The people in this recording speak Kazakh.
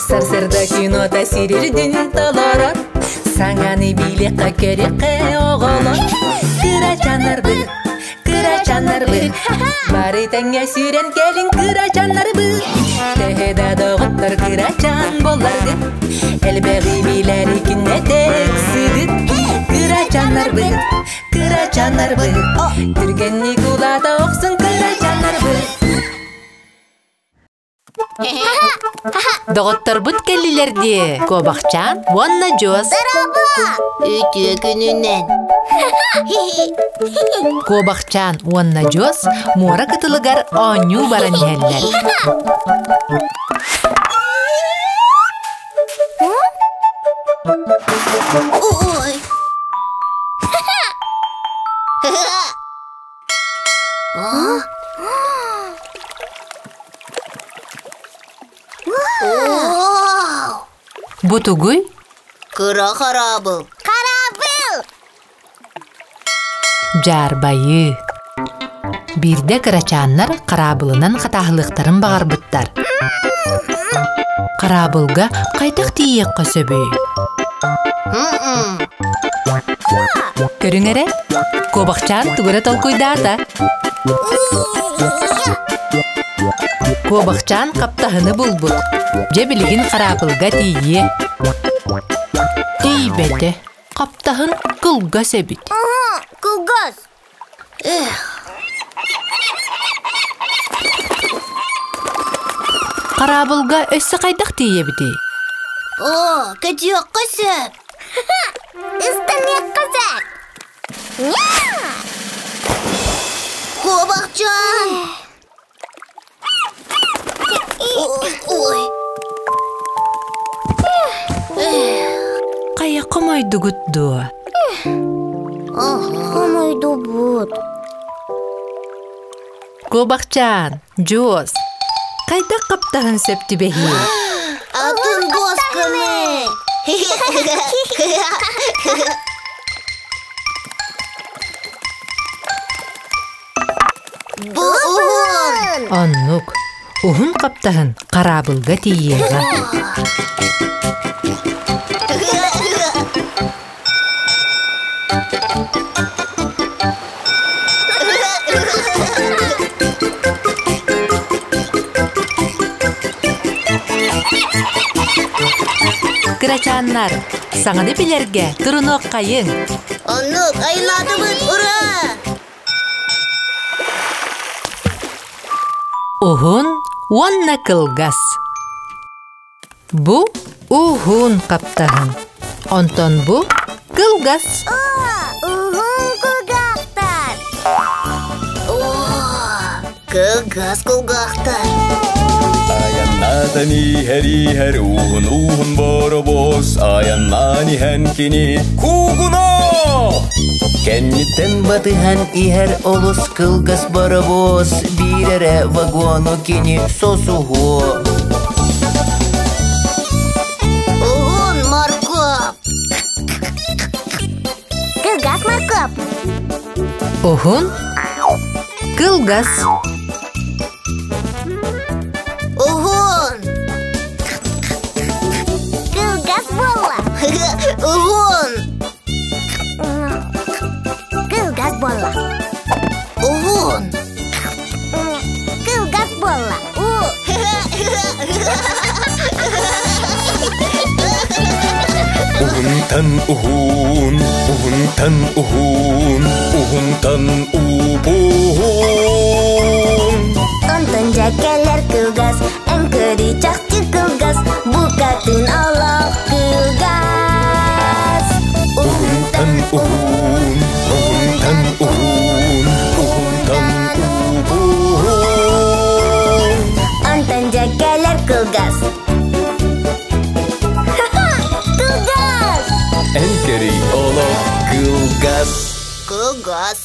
Сарсырда кино тасирирдин толорор, саңаны билекка керекке оголор. Кыра чанарбы, бары таңа сүрен келин кыра чанарбы. Техеда доғыттар кыра чан боларды, элбеги билери кинне тексидит. Кыра чанарбы, түргенни кулата оксун кыра чанарбы. Доғыттар бұт келілерді. Кобақчан, Уанна Джос. Үтіе күнінен. Кобақчан, Уанна Джос, мора кытылыгар оңю баран еллер. Ой. Бутугуй? Кыра карабыл. Жарбайы. Бирде кырачаннар карабылынан катахылыктарын багарбыттар. Карабылга кайтак тиек көсөбүй. Көрүңере? Кобакчан тугура толкуйдата. Кобакчан каптахыны булбут. Жебилигин карабылга тие. Тийбете. Каптахын кылга себит. Кылгас. Карабылга өссө кайдак тие бити. О, кадиок кысып. Истемек кызак. Кобакчан. Ой. Кая комойду гутду. Комойду бут. Кобакчан, Джос. Кайда каптахын сөптү бехи. Атын босканы. Бубун. Оннук. Ухун каптахын карабылга тиега. Кырачаннар, саңады билерге турунук кайын. Оннук, айлады быт, ура! Ухун Уанна кылгас. Бу ухун каптахын. Онтон бу кылгас. Ухун кылгақтар. Кылгас кылгақтар. Аяннатани хер ухун боробос. Аяннани хэнкини кугуно. Кенниттен батыхан ихер олус кылгас боробос. Бирере вагону кини сосуху. Ухун моркоп. Кылгас моркоп. Ухун кылгас. Ухун. Кылгас болла. Ухун. Кылгас болла. Ухун. Кылгас болла. Ухунтан ухун, ухунтан ухун, ухунтан упун. Онтон жакелер кылгас, эмкөри чакчы кылгас, букатын алак кылгас. Ухунтан ухун, ухунтан ухун, ухунтан упун. Онтон жакелер кылгас. Кылгас! Энгери олок кылгас. Кылгас.